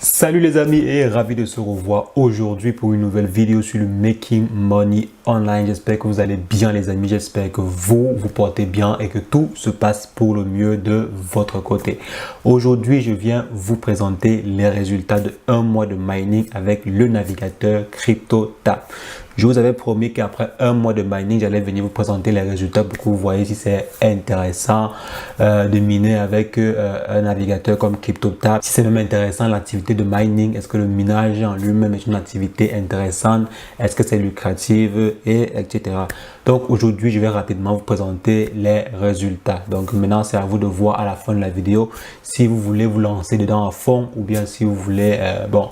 Salut les amis et ravi de se revoir aujourd'hui pour une nouvelle vidéo sur le Making Money Online. J'espère que vous allez bien les amis, j'espère que vous portez bien et que tout se passe pour le mieux de votre côté. Aujourd'hui, je viens vous présenter les résultats de un mois de mining avec le navigateur CryptoTab. Je vous avais promis qu'après un mois de mining, j'allais venir vous présenter les résultats pour que vous voyez si c'est intéressant de miner avec un navigateur comme CryptoTab. Si c'est même intéressant l'activité de mining, est-ce que le minage en lui-même est une activité intéressante, est-ce que c'est lucratif et etc. Donc aujourd'hui, je vais rapidement vous présenter les résultats. Donc maintenant, c'est à vous de voir à la fin de la vidéo si vous voulez vous lancer dedans à fond ou bien si vous voulez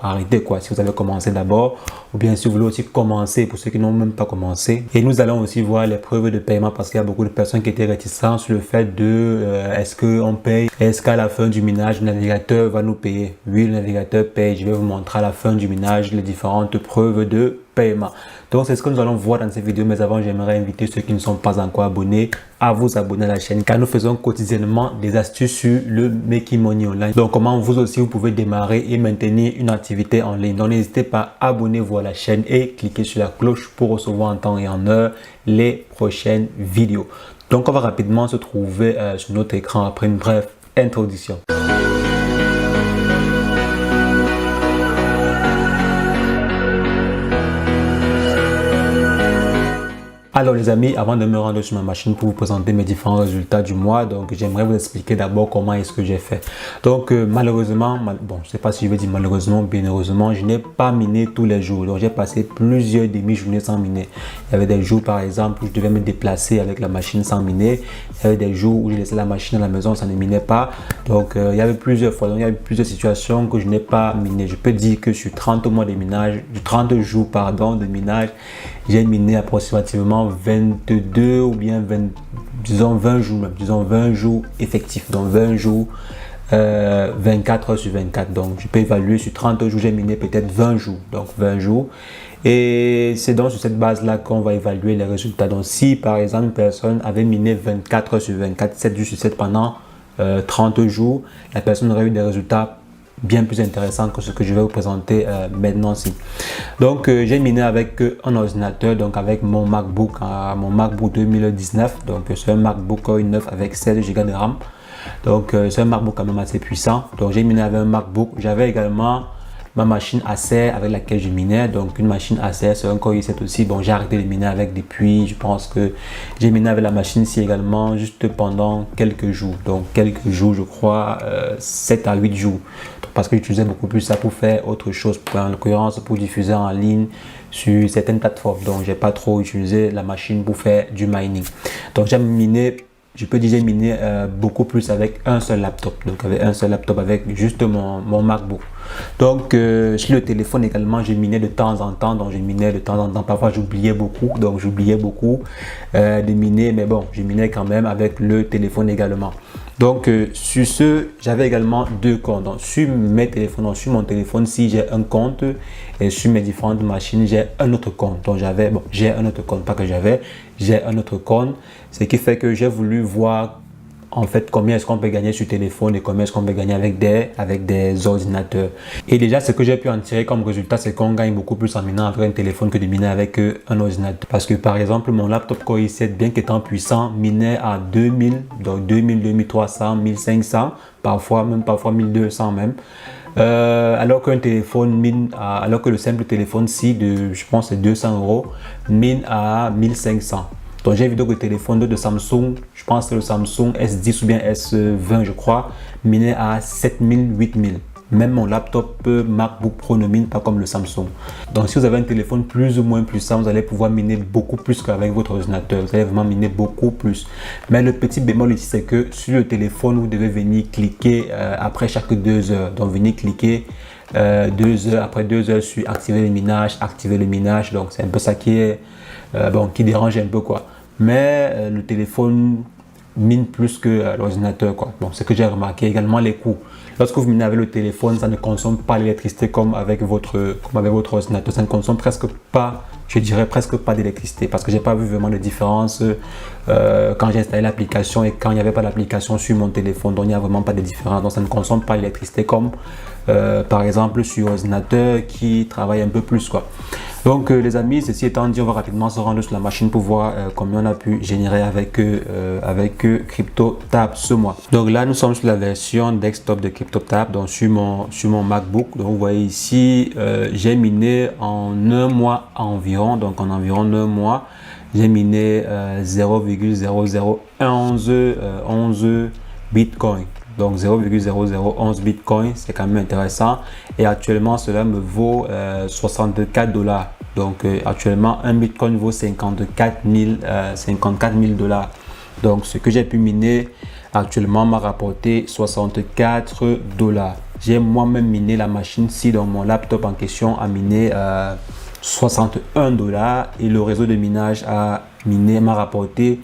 arrêter quoi. Si vous avez commencé d'abord ou bien si vous voulez aussi commencer pour ceux qui n'ont même pas commencé. Et nous allons aussi voir les preuves de paiement parce qu'il y a beaucoup de personnes qui étaient réticentes sur le fait de est-ce qu'on paye, est-ce qu'à la fin du minage, le navigateur va nous payer. Oui, le navigateur paye. Je vais vous montrer à la fin du minage les différentes preuves de paiement. Donc c'est ce que nous allons voir dans cette vidéo, mais avant j'aimerais inviter ceux qui ne sont pas encore abonnés à vous abonner à la chaîne car nous faisons quotidiennement des astuces sur le Making Money Online. Donc comment vous aussi vous pouvez démarrer et maintenir une activité en ligne. Donc n'hésitez pas, abonnez-vous à la chaîne et cliquez sur la cloche pour recevoir en temps et en heure les prochaines vidéos. Donc on va rapidement se trouver sur notre écran après une brève introduction. Alors les amis, avant de me rendre sur ma machine pour vous présenter mes différents résultats du mois, donc j'aimerais vous expliquer d'abord comment est-ce que j'ai fait. Donc malheureusement, bon je sais pas si je vais dire malheureusement, bien heureusement, je n'ai pas miné tous les jours. Donc j'ai passé plusieurs demi-journées sans miner. Il y avait des jours par exemple où je devais me déplacer avec la machine sans miner. Il y avait des jours où je laissais la machine à la maison, ça ne minait pas. Donc il y avait plusieurs fois, donc il y avait plusieurs situations que je n'ai pas miné. Je peux dire que sur 30 mois de minage, 30 jours pardon de minage, j'ai miné approximativement 22 ou bien 20, disons 20 jours même, disons 20 jours effectifs, donc 20 jours, 24 heures sur 24. Donc je peux évaluer sur 30 jours, j'ai miné peut-être 20 jours, donc 20 jours. Et c'est donc sur cette base-là qu'on va évaluer les résultats. Donc si par exemple une personne avait miné 24 heures sur 24, 7 jours sur 7 pendant 30 jours, la personne aurait eu des résultats bien plus intéressant que ce que je vais vous présenter maintenant-ci. Donc j'ai miné avec un ordinateur, donc avec mon MacBook 2019, donc c'est un MacBook i9 avec 16 Go de RAM. Donc c'est un MacBook quand même assez puissant. Donc j'ai miné avec un MacBook. J'avais également ma machine Acer avec laquelle je minais, donc une machine Acer, c'est un Core i7 aussi. Bon, j'ai arrêté de miner avec depuis, je pense que j'ai miné avec la machine-ci également juste pendant quelques jours. Donc quelques jours, je crois 7 à 8 jours. Parce que j'utilisais beaucoup plus ça pour faire autre chose, en l'occurrence pour diffuser en ligne sur certaines plateformes. Donc j'ai pas trop utilisé la machine pour faire du mining. Donc j'ai miné, je peux dire j'ai miné beaucoup plus avec un seul laptop. Donc avec un seul laptop avec juste mon MacBook. Donc sur le téléphone également, je minais de temps en temps. Donc je minais de temps en temps. Parfois j'oubliais beaucoup. Donc j'oubliais beaucoup de miner. Mais bon, je minais quand même avec le téléphone également. Donc sur ce, j'avais également deux comptes. Donc, sur mes téléphones, donc, sur mon téléphone, si j'ai un compte et sur mes différentes machines, j'ai un autre compte. Donc j'avais, bon, j'ai un autre compte, pas que j'avais, j'ai un autre compte. Ce qui fait que j'ai voulu voir en fait combien est-ce qu'on peut gagner sur téléphone et combien est-ce qu'on peut gagner avec des ordinateurs. Et déjà ce que j'ai pu en tirer comme résultat, c'est qu'on gagne beaucoup plus en minant avec un téléphone que de miner avec un ordinateur. Parce que par exemple mon laptop Core i7, bien qu'étant puissant, minait à 2000, donc 2000, 2300, 1500, parfois 1200 même. Alors qu'un téléphone mine alors que le simple téléphone ci de je pense c'est 200 € mine à 1500. Donc j'ai vu que le téléphone de Samsung, je pense que le Samsung S10 ou bien S20 je crois, minait à 7000, 8000. Même mon laptop MacBook Pro ne mine pas comme le Samsung. Donc si vous avez un téléphone plus ou moins puissant, vous allez pouvoir miner beaucoup plus qu'avec votre ordinateur. Vous allez vraiment miner beaucoup plus. Mais le petit bémol ici, c'est que sur le téléphone, vous devez venir cliquer après chaque 2 heures. Donc venir cliquer 2 heures, après 2 heures sur activer le minage, activer le minage. Donc c'est un peu ça qui est qui dérange un peu quoi. Mais le téléphone mine plus que l'ordinateur, quoi. Bon, c'est que j'ai remarqué également les coûts. Lorsque vous minez avec le téléphone, ça ne consomme pas l'électricité comme avec votre ordinateur. Ça ne consomme presque pas, je dirais presque pas d'électricité, parce que j'ai pas vu vraiment de différence quand j'ai installé l'application et quand il n'y avait pas l'application sur mon téléphone. Donc il n'y a vraiment pas de différence. Donc ça ne consomme pas l'électricité comme par exemple sur ordinateur qui travaille un peu plus, quoi. Donc les amis, ceci étant dit, on va rapidement se rendre sur la machine pour voir combien on a pu générer avec CryptoTab ce mois. Donc là, nous sommes sur la version desktop de CryptoTab, donc sur mon MacBook. Donc vous voyez ici, j'ai miné en un mois environ, donc en environ un mois, j'ai miné 0,0011 Bitcoin. Donc 0,0011 Bitcoin, c'est quand même intéressant. Et actuellement, cela me vaut 64 $. Donc actuellement, un Bitcoin vaut 54 000 $. Donc ce que j'ai pu miner actuellement m'a rapporté 64 $. J'ai moi-même miné la machine-ci, dans mon laptop en question a miné 61 $ et le réseau de minage m'a rapporté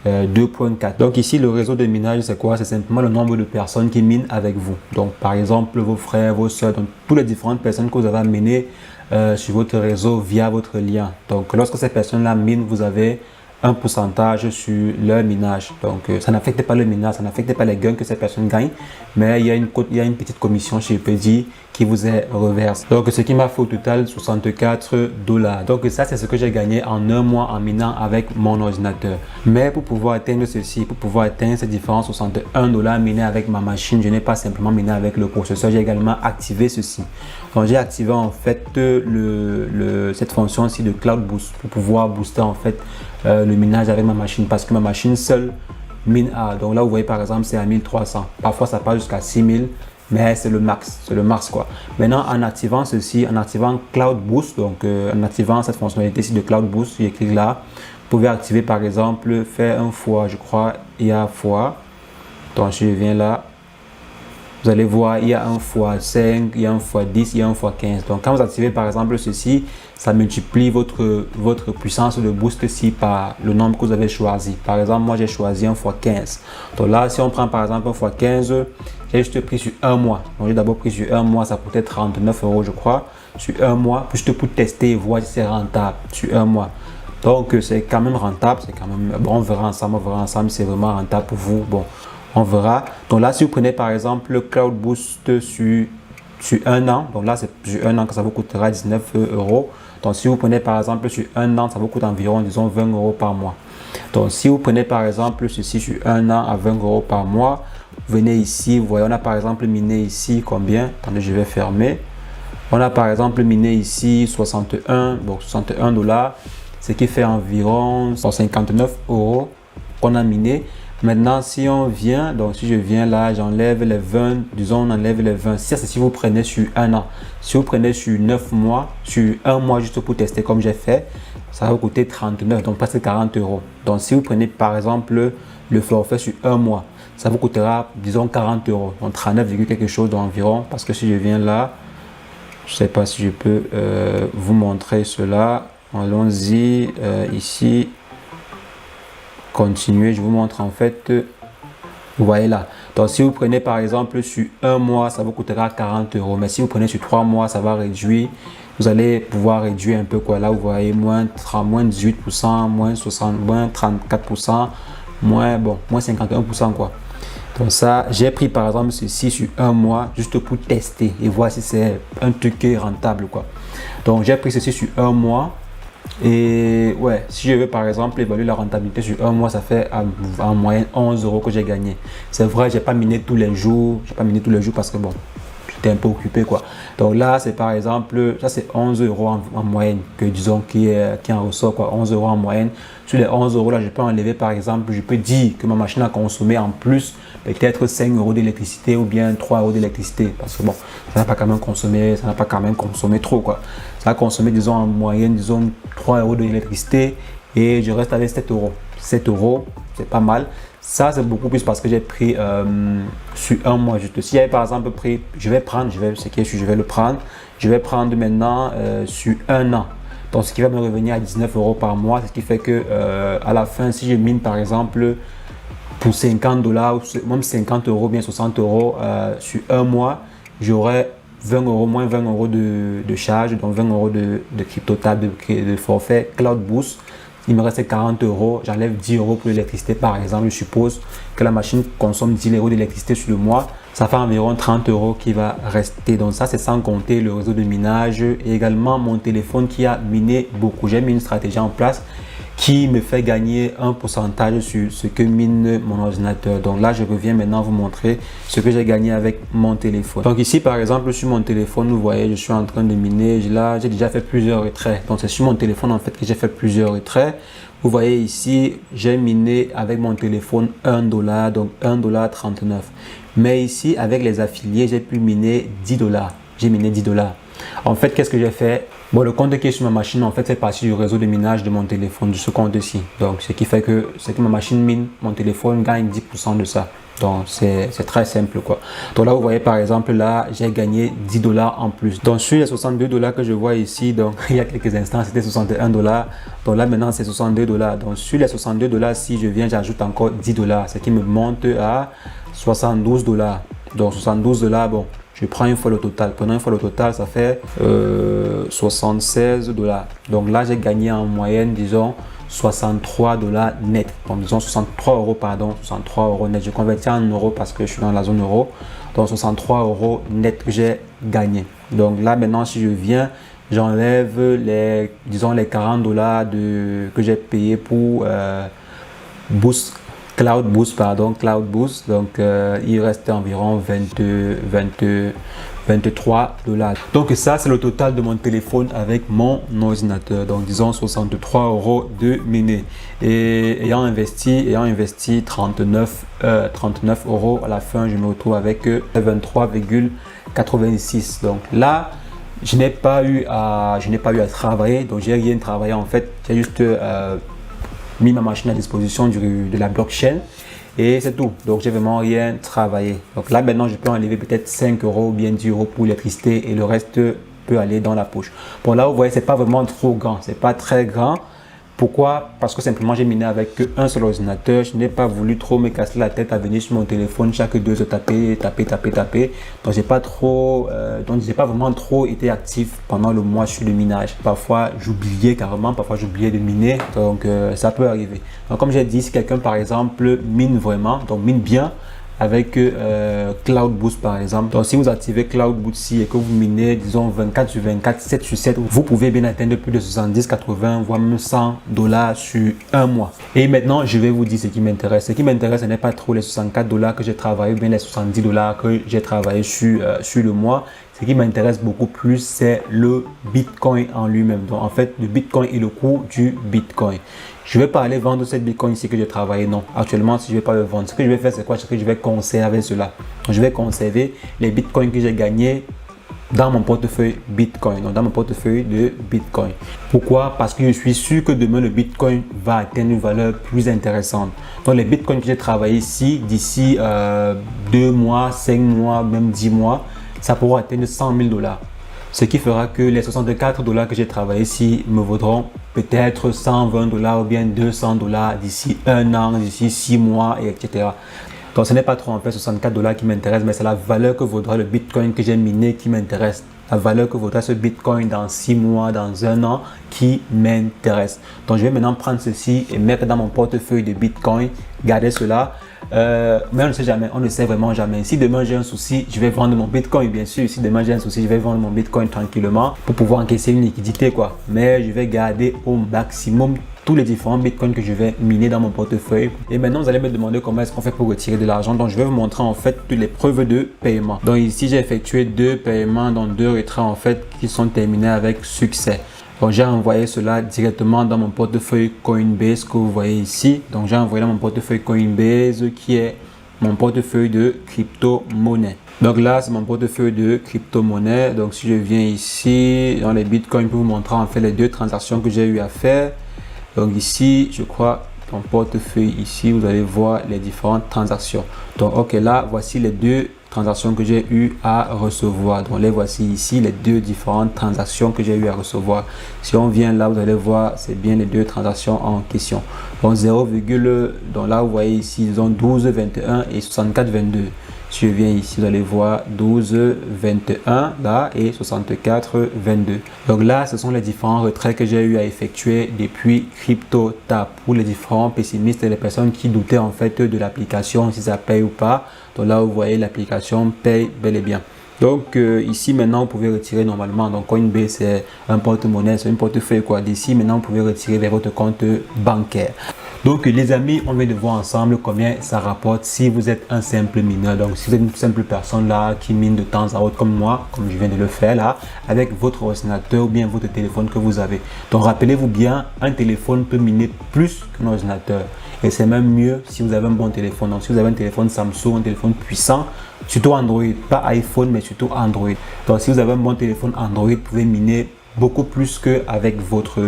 2.4. Donc ici, le réseau de minage, c'est quoi? C'est simplement le nombre de personnes qui minent avec vous. Donc par exemple, vos frères, vos soeurs, donc toutes les différentes personnes que vous avez amenées sur votre réseau via votre lien. Donc lorsque ces personnes-là minent, vous avez un pourcentage sur leur minage. Donc ça n'affecte pas le minage, ça n'affecte pas les gains que ces personnes gagnent, mais il y a une petite commission chez Pedi qui vous est reverse. Donc ce qui m'a fait au total 64 $. Donc ça, c'est ce que j'ai gagné en un mois en minant avec mon ordinateur. Mais pour pouvoir atteindre ceci, pour pouvoir atteindre ces différents 61 $ minés avec ma machine, je n'ai pas simplement miné avec le processeur, j'ai également activé ceci. Donc j'ai activé en fait cette fonction ici de Cloud Boost pour pouvoir booster en fait le minage avec ma machine, parce que ma machine seule mine à, donc là vous voyez par exemple c'est à 1300, parfois ça passe jusqu'à 6000, mais c'est le max quoi. Maintenant en activant ceci, en activant Cloud Boost, donc en activant cette fonctionnalité ici de Cloud Boost, j'ai cliqué là, vous pouvez activer par exemple, faire un fois, je crois il y a fois, donc je viens là, vous allez voir, il y a un fois 5, il y a un fois 10, il y a un fois 15. Donc quand vous activez par exemple ceci, ça multiplie votre puissance de boost ici par le nombre que vous avez choisi. Par exemple, moi j'ai choisi un fois 15. Donc là, si on prend par exemple un fois 15, j'ai juste pris sur un mois. Donc j'ai d'abord pris sur un mois, ça coûtait 39 € je crois, sur un mois, juste pour tester et voir si c'est rentable sur un mois. Donc c'est quand même rentable, c'est quand même, bon, on verra ensemble si c'est vraiment rentable pour vous. Bon, on verra. Donc là, si vous prenez par exemple le Cloud Boost sur un an, donc là c'est sur un an que ça vous coûtera 19 €. Donc si vous prenez par exemple sur un an, ça vous coûte environ disons 20 € par mois. Donc si vous prenez par exemple ceci sur un an à 20 € par mois, vous venez ici, vous voyez on a par exemple miné ici combien? Attendez, je vais fermer. On a par exemple miné ici 61 $, ce qui fait environ 159 € qu'on a miné. Maintenant, si on vient, donc si je viens là, j'enlève les 20, disons on enlève les 20. Ça, c'est si vous prenez sur un an. Si vous prenez sur 9 mois, sur un mois juste pour tester comme j'ai fait, ça va vous coûter 39, donc presque 40 €. Donc si vous prenez par exemple le forfait sur un mois, ça vous coûtera disons 40 €, donc 39, quelque chose environ. Parce que si je viens là, je ne sais pas si je peux vous montrer cela. Allons-y, ici. Continuer, je vous montre en fait, vous voyez là. Donc si vous prenez par exemple sur un mois, ça vous coûtera 40 €, mais si vous prenez sur 3 mois, ça va réduire, vous allez pouvoir réduire un peu quoi. Là vous voyez moins 18%, moins 60, moins 34%, moins 51% quoi. Donc ça, j'ai pris par exemple ceci sur un mois juste pour tester et voir si c'est un truc qui est rentable quoi. Donc j'ai pris ceci sur un mois. Et ouais, si je veux par exemple évaluer la rentabilité sur un mois, ça fait en moyenne 11 € que j'ai gagné. C'est vrai, j'ai pas miné tous les jours, parce que bon, j'étais un peu occupé quoi. Donc là, c'est par exemple, ça c'est 11 € en moyenne que disons qui en ressort quoi, 11 € en moyenne. Sur les 11 € là, je peux enlever par exemple, je peux dire que ma machine a consommé en plus peut-être 5 € d'électricité ou bien 3 € d'électricité parce que bon, ça n'a pas quand même consommé trop quoi. Ça a consommé disons en moyenne disons 3 € d'électricité et je reste avec 7 €. 7 €, c'est pas mal. Ça c'est beaucoup plus parce que j'ai pris sur un mois juste. Si j'avais par exemple pris, je vais le prendre maintenant sur un an. Donc ce qui va me revenir à 19 € par mois, ce qui fait que à la fin, si je mine par exemple pour 50 dollars, même 50 euros, bien 60 euros sur un mois, j'aurais 20 euros, moins 20 euros de charge, donc 20 euros de CryptoTab, de forfait Cloud Boost. Il me reste 40 euros, j'enlève 10 euros pour l'électricité par exemple. Je suppose que la machine consomme 10 euros d'électricité sur le mois. Ça fait environ 30 euros qui va rester. Donc ça, c'est sans compter le réseau de minage et également mon téléphone qui a miné beaucoup. J'ai mis une stratégie en place qui me fait gagner un pourcentage sur ce que mine mon ordinateur. Donc là, je reviens maintenant vous montrer ce que j'ai gagné avec mon téléphone. Donc ici, par exemple, sur mon téléphone, vous voyez, je suis en train de miner. Là, j'ai déjà fait plusieurs retraits. Donc c'est sur mon téléphone en fait que j'ai fait plusieurs retraits. Vous voyez ici, j'ai miné avec mon téléphone 1 dollar, donc 1,39 $. Mais ici, avec les affiliés, j'ai pu miner 10 dollars. J'ai miné 10 dollars. En fait, qu'est-ce que j'ai fait? Bon, le compte qui est sur ma machine, en fait, c'est parti du réseau de minage de mon téléphone, de ce compte-ci. Donc, ce qui fait que ma machine mine, mon téléphone gagne 10% de ça. Donc, c'est très simple, quoi. Donc là, vous voyez, par exemple, là, j'ai gagné 10 dollars en plus. Donc, sur les 62 dollars que je vois ici, donc, il y a quelques instants, c'était 61 dollars. Donc là, maintenant, c'est 62 dollars. Donc, sur les 62 dollars, si je viens, j'ajoute encore 10 dollars, ce qui me monte à 72 dollars. Donc, 72 dollars, bon. Je prends une fois le total. Prenant une fois le total, ça fait 76 dollars. Donc là, j'ai gagné en moyenne, disons, 63 dollars net. Donc disons 63 euros, pardon, 63 euros net. Je convertis en euros parce que je suis dans la zone euro. Donc 63 euros net que j'ai gagné. Donc là, maintenant, si je viens, j'enlève les, disons, les 40 dollars que j'ai payé pour Cloud Boost. Donc il reste environ 23 dollars. Donc ça, c'est le total de mon téléphone avec mon ordinateur. Donc disons 63 euros de miné. Et ayant investi 39 euros, à la fin, je me retrouve avec 23,86. Donc là, je n'ai pas eu à travailler. Donc j'ai rien travaillé en fait. J'ai juste mis ma machine à disposition de la blockchain et c'est tout. Donc j'ai vraiment rien travaillé. Donc là maintenant je peux enlever peut-être 5 euros ou bien 10 euros pour l'électricité et le reste peut aller dans la poche. Bon là vous voyez, c'est pas vraiment trop grand, c'est pas très grand. Pourquoi? Parce que simplement j'ai miné avec un seul ordinateur. Je n'ai pas voulu trop me casser la tête à venir sur mon téléphone chaque 2 heures taper. Donc j'ai pas vraiment trop été actif pendant le mois sur le minage. Parfois j'oubliais carrément, parfois j'oubliais de miner. Donc ça peut arriver. Donc comme j'ai dit, si quelqu'un par exemple mine vraiment, donc mine bien avec Cloud Boost par exemple. Donc si vous activez Cloud Boost ici et que vous minez disons 24 sur 24, 7 sur 7, vous pouvez bien atteindre plus de 70, 80 voire même 100 dollars sur un mois. Et maintenant je vais vous dire ce qui m'intéresse. Ce qui m'intéresse, ce n'est pas trop les 64 dollars que j'ai travaillé ou bien les 70 dollars que j'ai travaillé sur le mois. Ce qui m'intéresse beaucoup plus, c'est le Bitcoin en lui-même. Donc en fait, le Bitcoin et le cours du Bitcoin. Je vais pas aller vendre cette Bitcoin ici que j'ai travaillé. Non, actuellement, si je ne vais pas le vendre, ce que je vais faire, c'est quoi? C'est que je vais conserver cela. Donc, je vais conserver les Bitcoins que j'ai gagnés dans mon portefeuille Bitcoin, donc dans mon portefeuille de Bitcoin. Pourquoi? Parce que je suis sûr que demain, le Bitcoin va atteindre une valeur plus intéressante. Donc, les Bitcoins que j'ai travaillé ici, d'ici 2 mois, 5 mois, même 10 mois, ça pourra atteindre 100 000 dollars. Ce qui fera que les 64 dollars que j'ai travaillé ici me vaudront peut-être 120 dollars ou bien 200 dollars d'ici 1 an, d'ici 6 mois, etc. Donc ce n'est pas trop en fait 64 dollars qui m'intéresse, mais c'est la valeur que vaudra le Bitcoin que j'ai miné qui m'intéresse. La valeur que vaudra ce Bitcoin dans 6 mois, dans 1 an qui m'intéresse. Donc je vais maintenant prendre ceci et mettre dans mon portefeuille de Bitcoin, garder cela. Mais on ne sait jamais, on ne sait vraiment jamais. Si demain j'ai un souci, je vais vendre mon Bitcoin, bien sûr. Si demain j'ai un souci, je vais vendre mon Bitcoin tranquillement pour pouvoir encaisser une liquidité, quoi. Mais je vais garder au maximum tous les différents Bitcoins que je vais miner dans mon portefeuille. Et maintenant, vous allez me demander comment est-ce qu'on fait pour retirer de l'argent. Donc, je vais vous montrer en fait toutes les preuves de paiement. Donc ici, j'ai effectué 2 paiements, dans 2 retraits en fait qui sont terminés avec succès. Donc j'ai envoyé cela directement dans mon portefeuille Coinbase que vous voyez ici. Donc j'ai envoyé dans mon portefeuille Coinbase qui est mon portefeuille de crypto-monnaie. Donc là c'est mon portefeuille de crypto-monnaie. Donc si je viens ici dans les bitcoins pour vous montrer en fait les 2 transactions que j'ai eu à faire. Donc ici je crois mon portefeuille ici vous allez voir les différentes transactions. Donc ok, là voici les 2 transactions que j'ai eu à recevoir. Donc les voici ici, les 2 différentes transactions que j'ai eu à recevoir. Si on vient là, vous allez voir, c'est bien les 2 transactions en question. Donc 0, donc là vous voyez ici, ils ont 12,21 et 64,22. Si je viens ici, vous allez voir 12,21 là et 64,22. Donc là, ce sont les différents retraits que j'ai eu à effectuer depuis CryptoTab. Pour les différents pessimistes et les personnes qui doutaient en fait de l'application, si ça paye ou pas. Donc là, vous voyez, l'application paye bel et bien. Donc ici maintenant vous pouvez retirer normalement. Donc Coinbase c'est un porte-monnaie, c'est un portefeuille quoi. D'ici maintenant vous pouvez retirer vers votre compte bancaire. Donc les amis, on vient de voir ensemble combien ça rapporte si vous êtes un simple mineur. Donc si vous êtes une simple personne là qui mine de temps à autre comme moi, comme je viens de le faire là, avec votre ordinateur ou bien votre téléphone que vous avez. Donc rappelez-vous bien, un téléphone peut miner plus qu'un ordinateur. Et c'est même mieux si vous avez un bon téléphone. Donc si vous avez un téléphone Samsung, un téléphone puissant, surtout Android, pas iPhone mais surtout Android. Donc si vous avez un bon téléphone Android, vous pouvez miner beaucoup plus qu'avec votre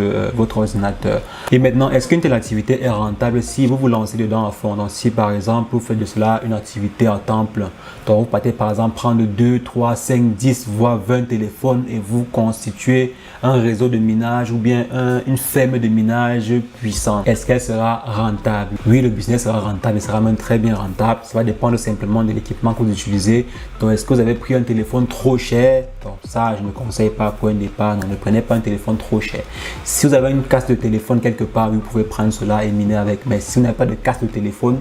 ordinateur. Et maintenant, est-ce qu'une telle activité est rentable si vous vous lancez dedans à fond? Donc si par exemple vous faites de cela une activité en temps plein, donc vous partez par exemple prendre 2, 3, 5, 10 voire 20 téléphones et vous constituez un réseau de minage ou bien une ferme de minage puissante, est-ce qu'elle sera rentable? Oui, le business sera rentable, il sera même très bien rentable. Ça va dépendre simplement de l'équipement que vous utilisez. Donc est-ce que vous avez pris un téléphone trop cher? Donc ça, je ne conseille pas pour un départ. Non, ne prenez pas un téléphone trop cher. Si vous avez une casse de téléphone quelque part, vous pouvez prendre cela et miner avec. Mais si vous n'avez pas de casse de téléphone,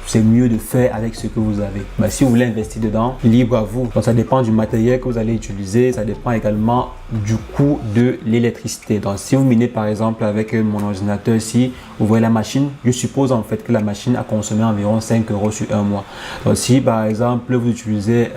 c'est mieux de faire avec ce que vous avez. Mais si vous voulez investir dedans, libre à vous. Donc ça dépend du matériel que vous allez utiliser, ça dépend également du coût de l'électricité. Donc si vous minez par exemple avec mon ordinateur ici, vous voyez la machine, je suppose en fait que la machine a consommé environ 5 € sur un mois. Donc si par exemple vous utilisez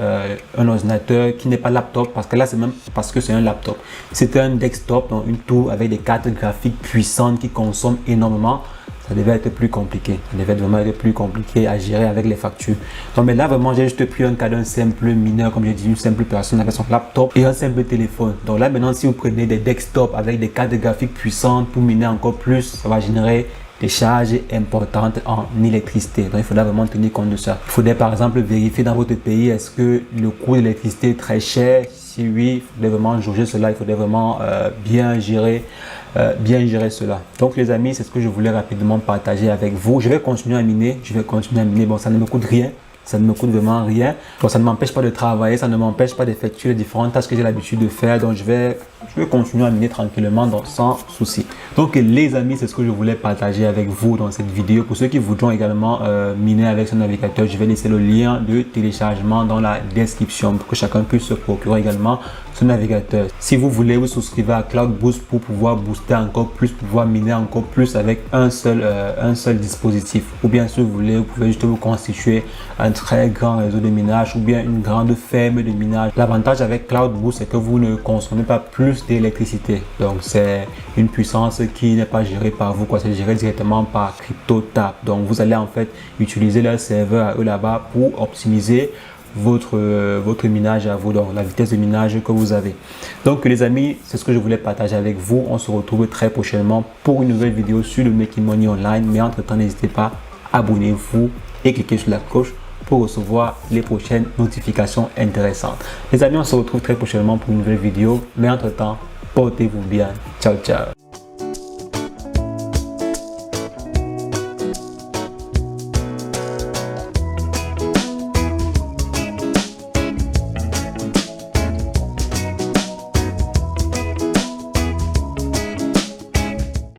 un ordinateur qui n'est pas laptop, parce que là c'est même parce que c'est un laptop, c'est un desktop, donc une tour avec des cartes graphiques puissantes qui consomment énormément, ça devait être plus compliqué. Ça devait vraiment être plus compliqué à gérer avec les factures. Donc mais là vraiment j'ai juste pris un cas d'un simple mineur, comme j'ai dit, une simple personne avec son laptop et un simple téléphone. Donc là maintenant si vous prenez des desktops avec des cartes graphiques puissantes pour miner encore plus, ça va générer des charges importantes en électricité. Donc il faudra vraiment tenir compte de ça. Il faudrait par exemple vérifier dans votre pays, est-ce que le coût de l'électricité est très cher? Si oui, il faudrait vraiment jauger cela, il faudrait vraiment bien gérer cela. Donc les amis, c'est ce que je voulais rapidement partager avec vous. Je vais continuer à miner, bon, ça ne me coûte rien. Ça ne me coûte vraiment rien. Donc ça ne m'empêche pas de travailler, ça ne m'empêche pas d'effectuer les différentes tâches que j'ai l'habitude de faire. Donc je vais continuer à miner tranquillement, donc sans souci. Donc les amis, c'est ce que je voulais partager avec vous dans cette vidéo. Pour ceux qui voudront également miner avec ce navigateur, je vais laisser le lien de téléchargement dans la description pour que chacun puisse se procurer également ce navigateur. Si vous voulez vous souscrivez à Cloud Boost pour pouvoir booster encore plus, pouvoir miner encore plus avec un seul dispositif. Ou bien si vous voulez, vous pouvez juste vous constituer un très grand réseau de minage ou bien une grande ferme de minage. L'avantage avec Cloud Boost, c'est que vous ne consommez pas plus d'électricité. Donc c'est une puissance qui n'est pas gérée par vous, c'est géré directement par CryptoTab. Donc vous allez en fait utiliser leur serveur à eux là-bas pour optimiser votre minage à vous, donc la vitesse de minage que vous avez. Donc les amis, c'est ce que je voulais partager avec vous. On se retrouve très prochainement pour une nouvelle vidéo sur le Making Money Online. Mais entre temps, n'hésitez pas, abonnez-vous et cliquez sur la cloche pour recevoir les prochaines notifications intéressantes. Les amis, on se retrouve très prochainement pour une nouvelle vidéo. Mais entre temps, portez-vous bien. Ciao, ciao.